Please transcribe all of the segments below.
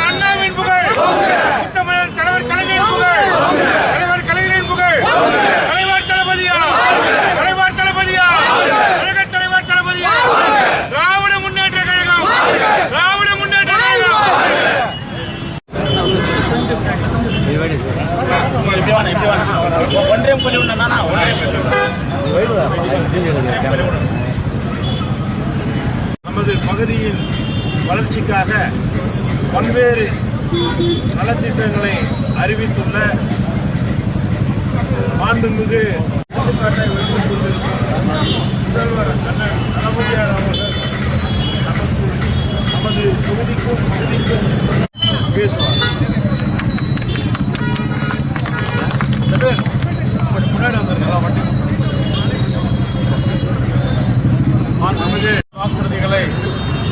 அண்ணாவின் புகழ், முத்தமிழர் தலைவர் கலைஞரின் புகழ், தலைவர் கலைஞரின் புகழ், தலைவர் தளபதியா, தலைவர் தளபதியா, கழக தலைவர் தளபதியா, திராவிட முன்னேற்ற கழகம், திராவிட முன்னேற்ற கழகம். நமது பகுதியின் வளர்ச்சிக்காக பல்வேறு நலத்திட்டங்களை அறிவித்துள்ள மாண்புமிகு முதல்வர் அண்ணன் தளபதியார் அவர்கள் நமது தொகுதிக்கும் பேசுவார். முன்னாடி வந்திருக்கலாம் வண்டி. மாண்புமிகு வாக்குறுதிகளை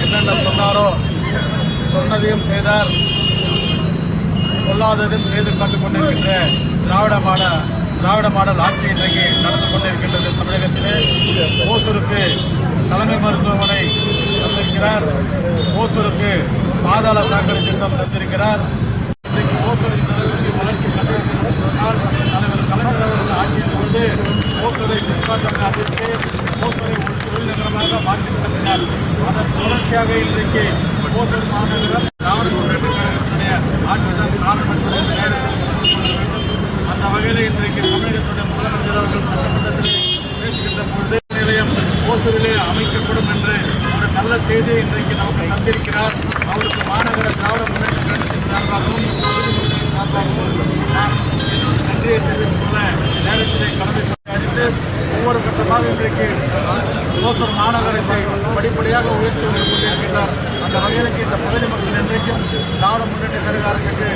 என்னென்ன சொன்னாரோ சொன்னதையும் செய்தார், சொல்லாததையும் செய்து கண்டு கொண்டிருக்கின்ற திராவிட மாடல் ஆட்சி இன்றைக்கு நடந்து கொண்டிருக்கின்றது. தமிழகத்திலே ஓசூருக்கு தலைமை மருத்துவமனை தந்திருக்கிறார், ஓசூருக்கு பாதாள சாக்கடை திட்டம் தந்திருக்கிறார். இன்றைக்கு ஓசூரின் தலைவருக்கு வளர்ச்சி கண்டிருக்கிறது சொன்னால் தலைவர் கலைஞர் அவர்கள் ஆட்சியின் போது ஓசூரை சிறுபான்மை அறிவித்து ஓசூரை ஒரு தொழில் நகரமாக மாற்றிவிட்டார். அதன் தொடர்ச்சியாக இன்றைக்கு ஓசூர் மாநகரம் திராவிட முன்னேற்ற கழகத்தினுடைய ஆட்சிதான் காரணம் என்பதை அந்த வகையில் இன்றைக்கு தமிழகத்துடைய முதலமைச்சர் அவர்கள் சட்டமன்றத்தில் பேசுகின்ற பொழுது நிலையம் ஓசூரிலே அமைக்கப்படும் என்று ஒரு நல்ல செய்தியை இன்றைக்கு நமக்கு தந்திருக்கிறார். அவருக்கு மாநகர திராவிட முன்னேற்ற கழகத்தின் சார்பாகவும் சார்பாகவும் நான் நன்றியை தெரிவித்துள்ள நேரத்திலே கடமை அறிந்து ஒவ்வொரு கட்டமாக இன்றைக்கு ஓசூர் மாநகரத்தை படிப்படியாக உயர்த்தி வந்து கொண்டிருக்கின்றார். அந்த வகையிலுக்கு இந்த பகுதி மக்கள் இன்றைக்கும் திராவிட முன்னேற்ற கழக அரசுக்கு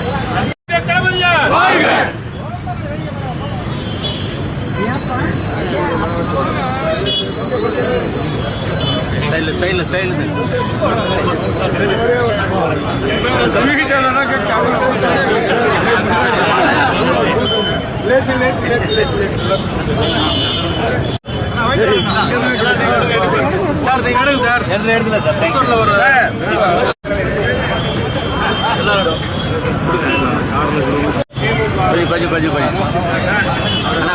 சார் நீங்க எடுங்க சார் எடுக்கல சார்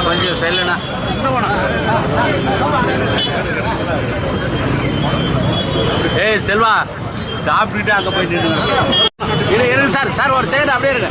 கொஞ்சம் சைலண்ணா ஏய் செல்வா சாப்பிட்டுட்டு அங்கே போயிட்டு இருங்க சார். சார் ஒரு சைடு அப்படியே இருங்க.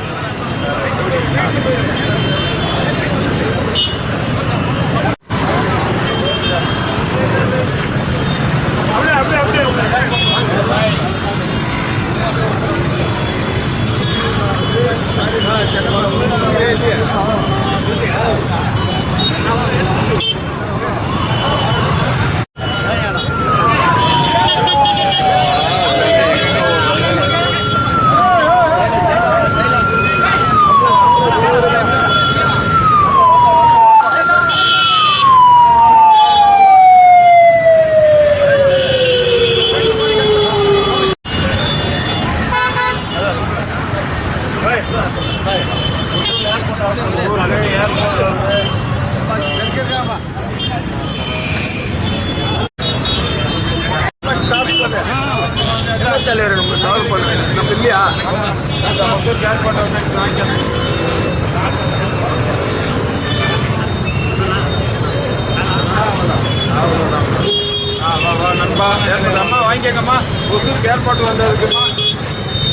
நண்பா அம்மா வாங்கிக்கங்கம்மா. ஒசூருக்கு ஏர்போர்ட் வந்ததுக்குமா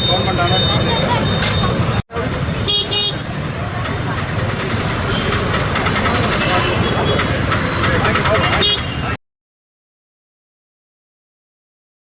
ஃபோன் பண்ணிட்டாங்க.